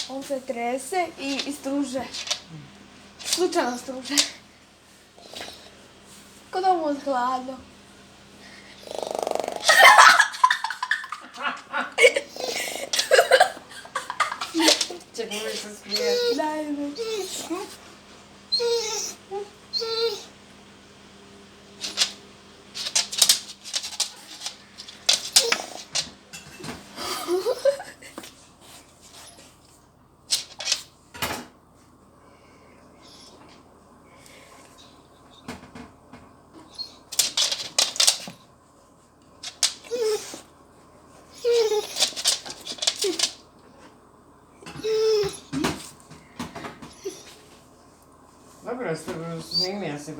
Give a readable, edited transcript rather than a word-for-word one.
On se trese i struže. Slučajno struže. Ko da mu je hladno. Čekaj, mi se smije. Daj mi. Dobro, snimio se,